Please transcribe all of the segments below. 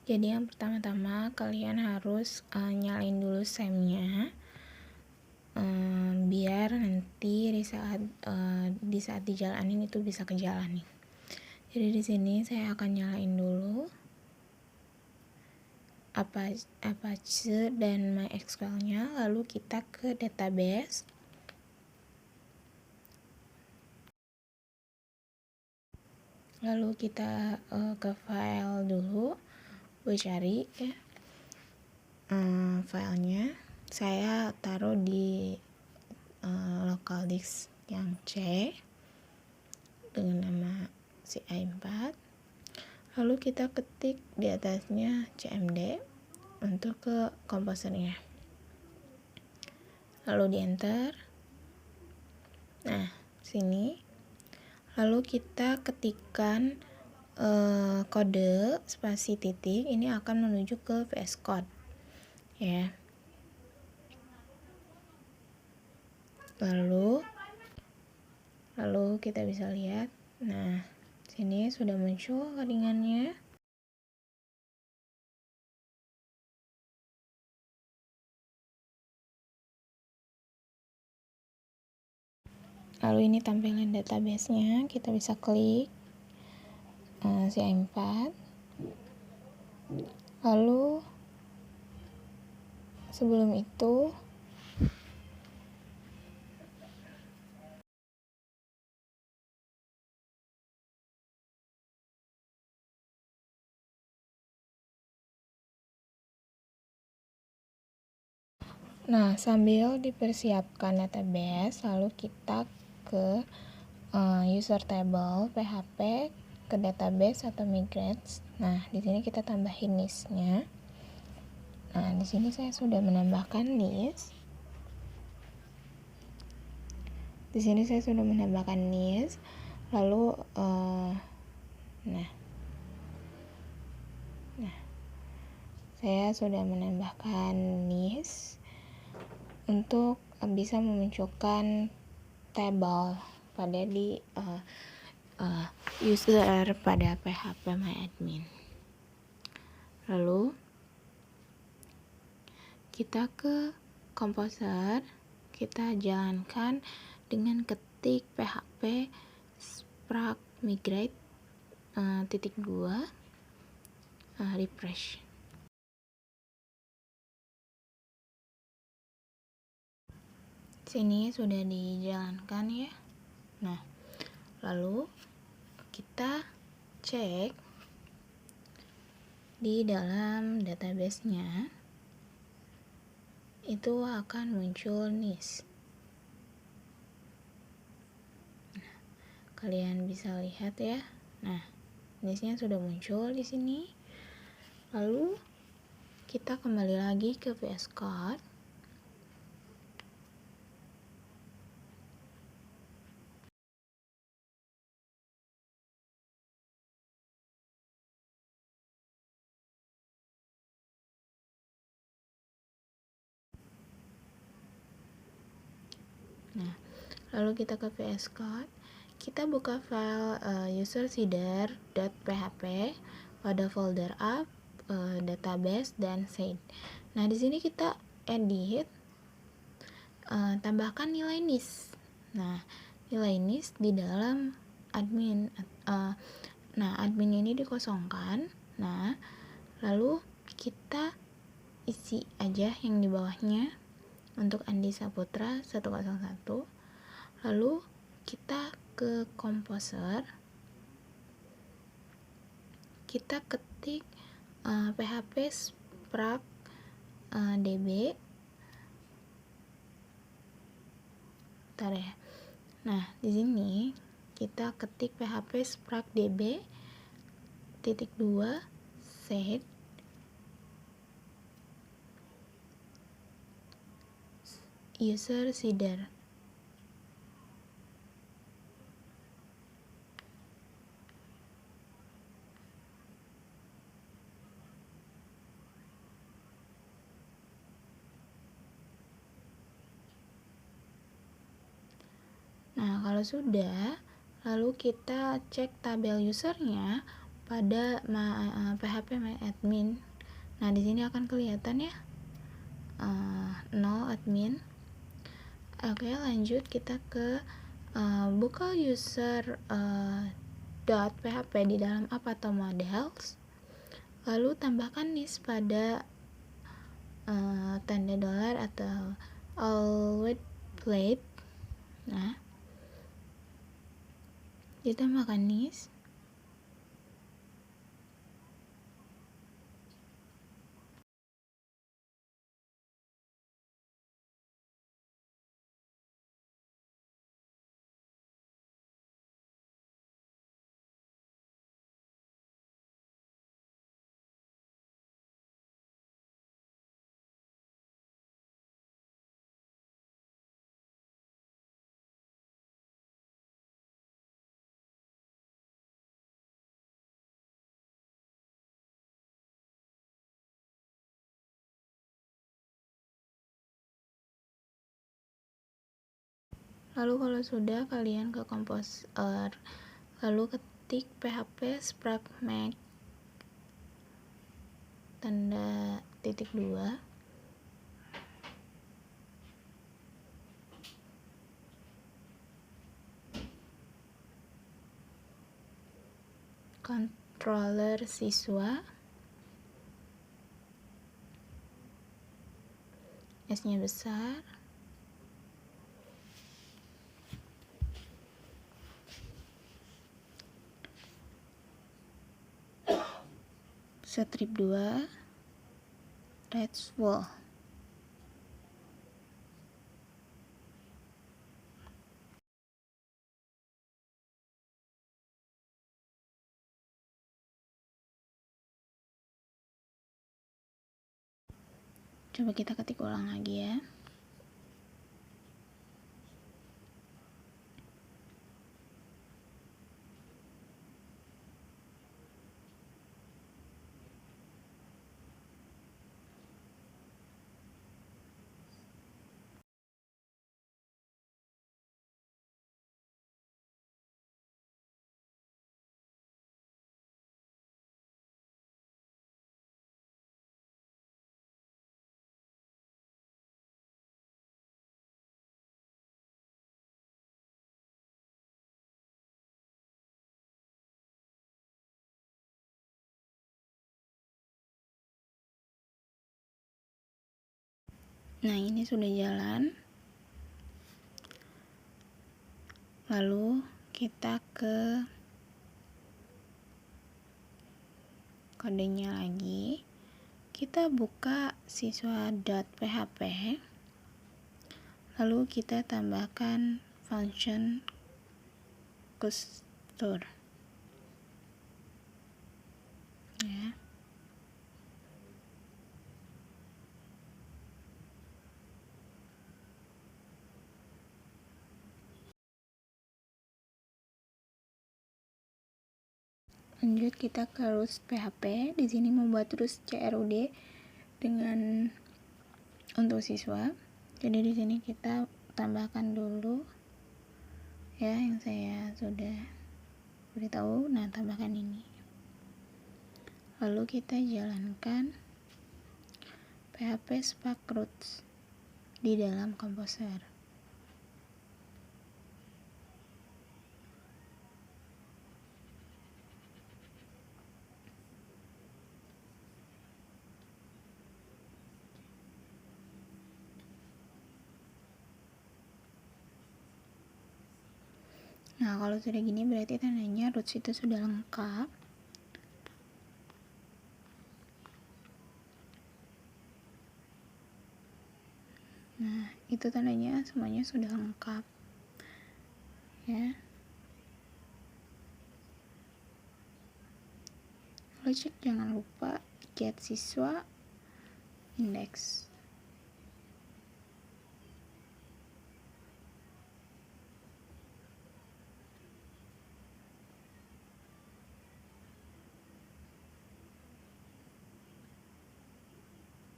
Jadi yang pertama-tama kalian harus nyalain dulu SEM-nya, biar nanti di saat dijalanin itu bisa kejalanin. Jadi di sini saya akan nyalain dulu Apache dan MySQL-nya, lalu kita ke database. Lalu kita ke file dulu, gue cari ya filenya. Saya taruh di local disk yang C dengan nama CI4. Lalu kita ketik di atasnya cmd untuk ke komposernya, lalu di enter. Nah sini lalu kita ketikkan kode spasi titik, ini akan menuju ke VS Code ya. Lalu kita bisa lihat, nah sini sudah muncul codingannya. Lalu ini tampilan database-nya, kita bisa klik CI4. Lalu sebelum itu sambil dipersiapkan database, lalu kita ke user table PHP, ke database atau migrate. Nah, di sini kita tambahin list-nya. Nah, di sini saya sudah menambahkan list. Lalu saya sudah menambahkan list untuk bisa memunculkan table pada di user pada PHP MyAdmin. Lalu kita ke komposer, kita jalankan dengan ketik php spark migrate .2 refresh. Sini sudah dijalankan ya. Nah, lalu kita cek di dalam database-nya, itu akan muncul list. Nah, kalian bisa lihat ya. Nah, listnya sudah muncul di sini. Lalu kita kembali lagi ke VS Code. Nah, lalu kita ke VS Code, kita buka file user_seeder.php pada folder app, database dan seed. Nah, di sini kita edit, tambahkan nilai list. Nah, nilai list di dalam admin. Admin ini dikosongkan. Nah, lalu kita isi aja yang di bawahnya. Untuk Andi Saputra 101. Lalu kita ke komposer, kita ketik php spark db. Bentar ya. Nah, di sini kita ketik php spark db .2 set user seeder. Nah, kalau sudah, lalu kita cek tabel usernya pada PHP My Admin. Nah, di sini akan kelihatan ya 0 admin. Oke, lanjut kita ke buka user .php di dalam app atau models, lalu tambahkan nis pada tanda dolar atau always plate. Nah, ditambahkan nis. Lalu kalau sudah, kalian ke Composer, lalu ketik php Spark Make tanda titik 2, controller siswa, S-nya besar, strip 2, red wall. Coba kita ketik ulang lagi ya. Nah, ini sudah jalan. Lalu kita ke kodenya lagi. Kita buka siswa.php. Lalu kita tambahkan function custom. Ya. Lanjut kita ke root PHP. Di sini membuat root CRUD dengan untuk siswa. Jadi di sini kita tambahkan dulu ya yang saya sudah beritahu. Nah, tambahkan ini. Lalu kita jalankan PHP Spark Roots di dalam Composer. Nah, kalau sudah gini berarti tandanya roots itu sudah lengkap. Nah, itu tandanya semuanya sudah lengkap. Ya. Lalu cek, jangan lupa get siswa index.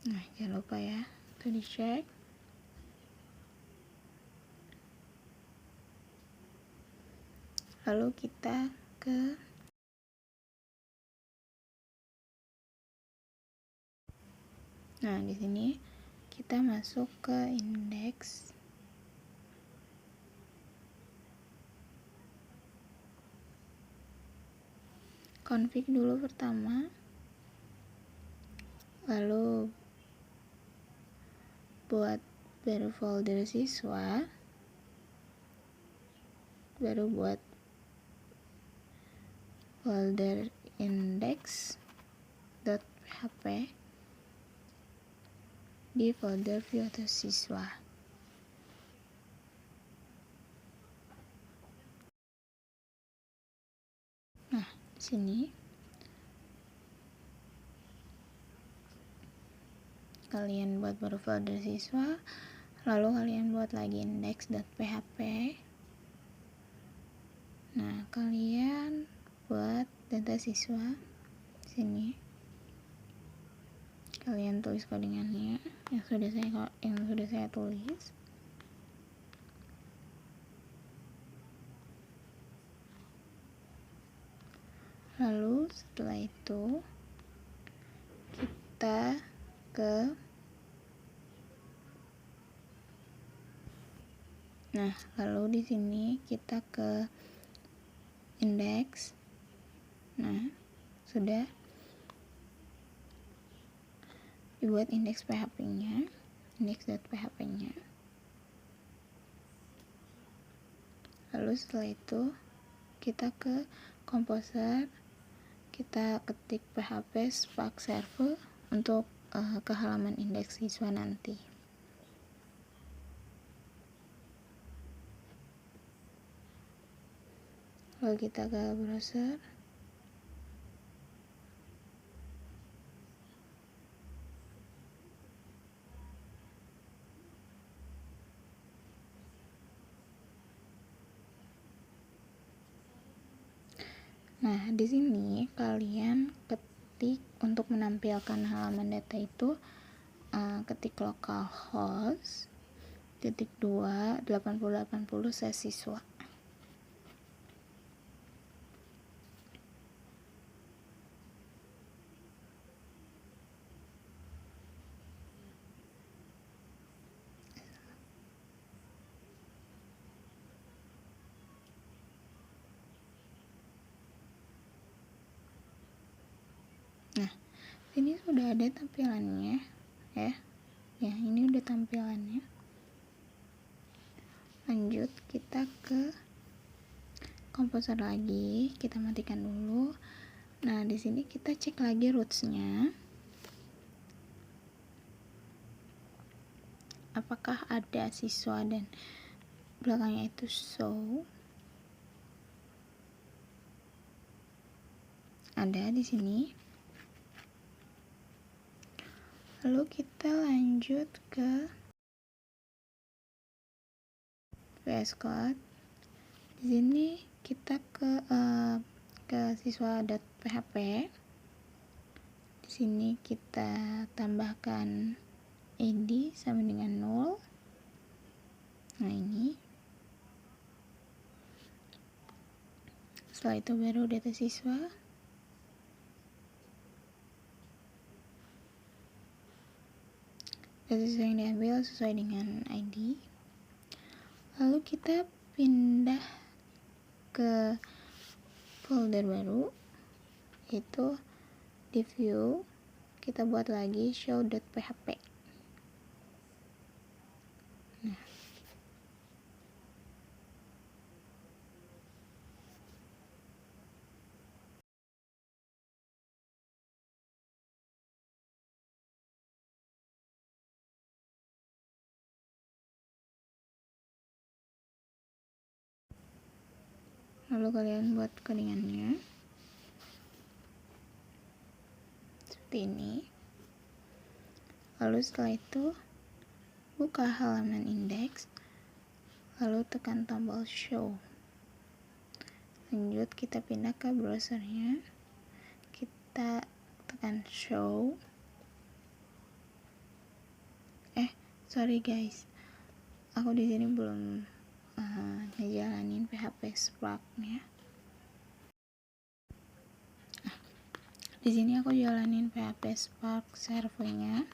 Nah, jangan lupa ya, itu dicek. Lalu kita ke Nah, di sini kita masuk ke indeks. Config dulu pertama, lalu buat baru folder siswa, baru buat folder index.php di folder view atau siswa. Nah, di sini kalian buat baru folder siswa, lalu kalian buat lagi index.php. Nah, kalian buat data siswa sini. Kalian tulis codingannya yang sudah saya tulis. Lalu setelah itu kita lalu di sini kita ke indeks. Nah, sudah dibuat indeks PHP-nya, index.php-nya. Lalu setelah itu kita ke Composer, kita ketik php spark server untuk ke halaman indeks siswa nanti. Lalu kita ke browser. Nah, di sini kalian ketik untuk menampilkan halaman data itu, ketik localhost /2 8080 siswa. Nah, ini sudah ada tampilannya ya. Ya, ini udah tampilannya. Lanjut kita ke Composer lagi, kita matikan dulu. Nah, di sini kita cek lagi roots-nya. Apakah ada siswa dan belakangnya itu show. Ada di sini. Lalu kita lanjut ke VS Code. Di sini kita ke siswa.php. Di sini kita tambahkan id sama dengan 0. Nah, ini. Setelah itu baru data siswa. Data siswa yang diambil sesuai dengan ID. Lalu kita pindah ke folder baru, yaitu di view, kita buat lagi show.php. Nah, lalu kalian buat codingannya seperti ini. Lalu setelah itu buka halaman indeks, lalu tekan tombol show. Lanjut kita pindah ke browsernya, kita tekan show. Sorry guys, aku di sini belum ngejalanin PHP Spark-nya. Di sini aku jalanin PHP Spark servernya.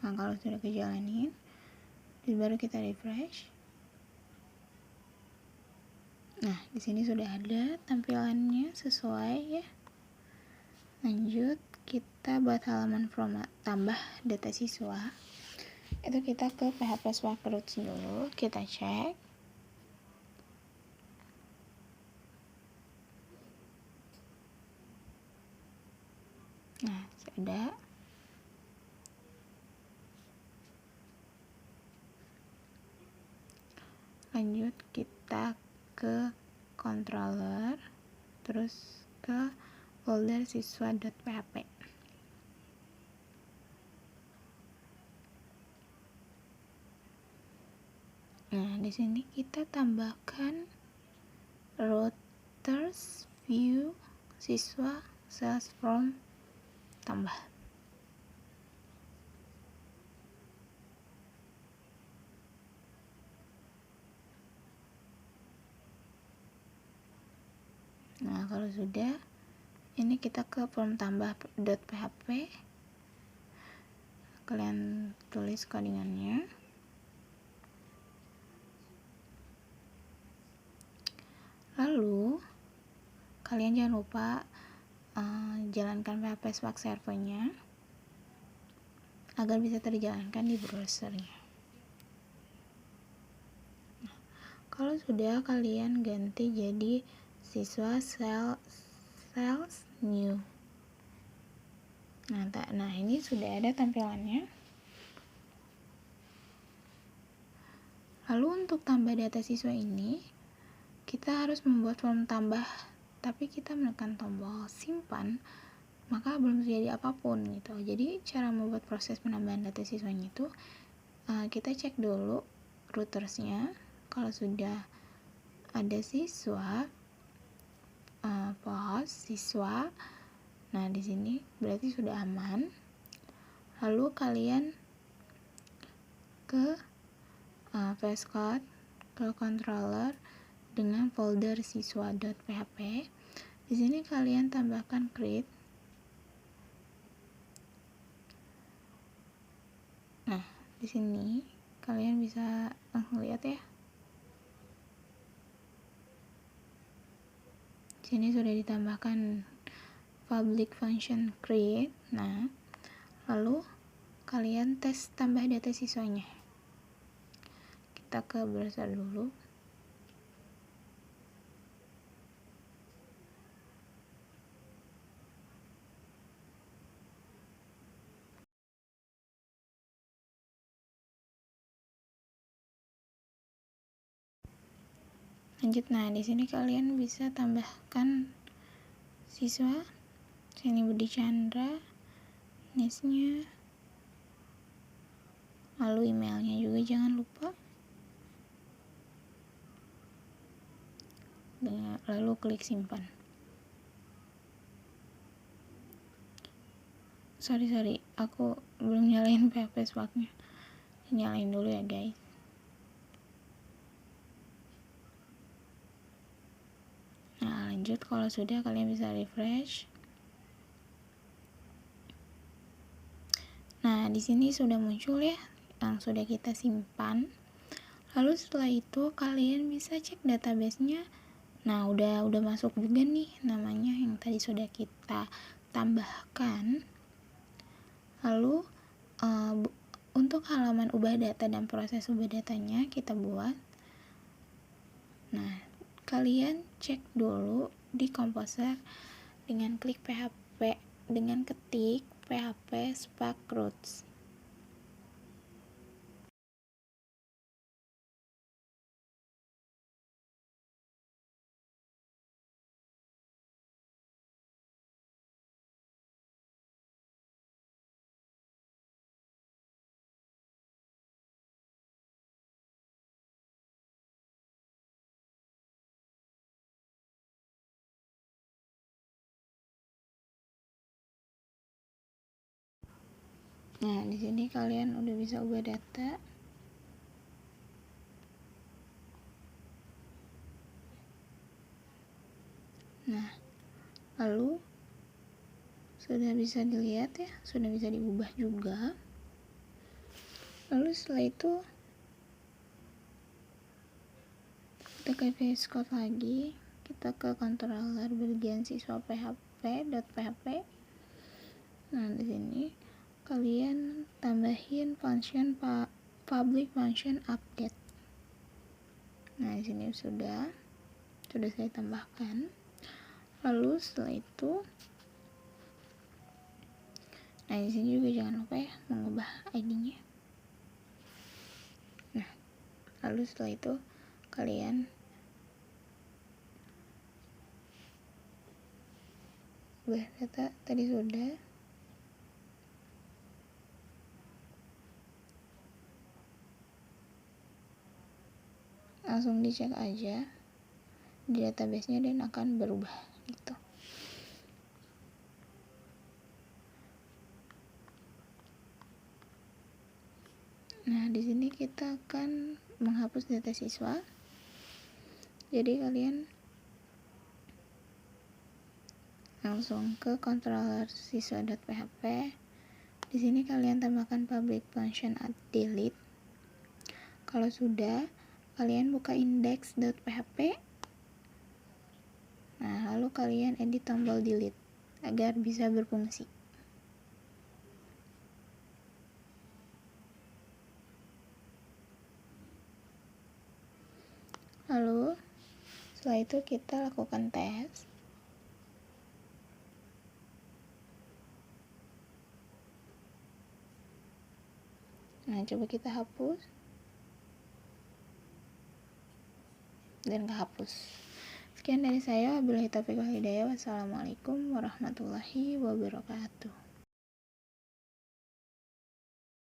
Nah, kalau sudah kejalanin, baru kita refresh. Nah, di sini sudah ada tampilannya sesuai ya. Lanjut, kita buat halaman format tambah data siswa. Itu kita ke PHP Spark Roots dulu, kita cek. Nah, sudah. Lanjut kita ke controller, terus ke folder siswa.php. Nah, di sini kita tambahkan routers view siswa sales form tambah. Nah, kalau sudah, ini kita ke form tambah.php. Kalian tulis codingannya. Lalu, kalian jangan lupa jalankan PHP Spark servernya agar bisa terjalankan di browsernya. Nah, kalau sudah, kalian ganti jadi siswa sales new. Nah, ini sudah ada tampilannya. Lalu untuk tambah data siswa ini, kita harus membuat form tambah, tapi kita menekan tombol simpan, maka belum terjadi apapun gitu. Jadi cara membuat proses penambahan data siswanya itu, kita cek dulu routersnya. Kalau sudah ada siswa, post siswa, nah di sini berarti sudah aman. Lalu kalian ke VS Code, ke controller dengan folder siswa.php. Di sini kalian tambahkan create. Nah, di sini kalian bisa langsung lihat ya. Di sini sudah ditambahkan public function create. Nah, lalu kalian tes tambah data siswanya. Kita ke browser dulu. Lanjut, nah di sini kalian bisa tambahkan siswa. Sini Budi Chandra, nesnya, lalu emailnya juga jangan lupa. Lalu klik simpan. Sorry, aku belum nyalain PHP Spark-nya. Nyalain dulu ya guys. Nah, lanjut, kalau sudah kalian bisa refresh. Nah, di sini sudah muncul ya yang sudah kita simpan. Lalu setelah itu kalian bisa cek database-nya. Nah, udah masuk juga nih namanya yang tadi sudah kita tambahkan. Lalu untuk halaman ubah data dan proses ubah datanya kita buat. Nah, kalian cek dulu di Composer dengan klik PHP, dengan ketik PHP Spark Roots. Nah, di sini kalian udah bisa ubah data. Nah, lalu sudah bisa dilihat ya, sudah bisa diubah juga. Lalu setelah itu kita ke VS Code lagi, kita ke controller bagian siswa php. Nah, di sini kalian tambahin function public function update. Nah, di sini sudah saya tambahkan. Lalu setelah itu, nah di sini juga jangan lupa ya mengubah ID-nya. Nah, lalu setelah itu kalian ubah data tadi sudah. Langsung dicek aja di database-nya dan akan berubah gitu. Nah, di sini kita akan menghapus data siswa. Jadi kalian langsung ke controller siswa.php. Di sini kalian tambahkan public function delete. Kalau sudah, kalian buka index.php. Nah, lalu kalian edit tombol delete agar bisa berfungsi. Lalu setelah itu kita lakukan tes. Nah, coba kita hapus dan kehapus. Sekian dari saya. Wabillahi taufiq wal hidayah. Wassalamualaikum warahmatullahi wabarakatuh.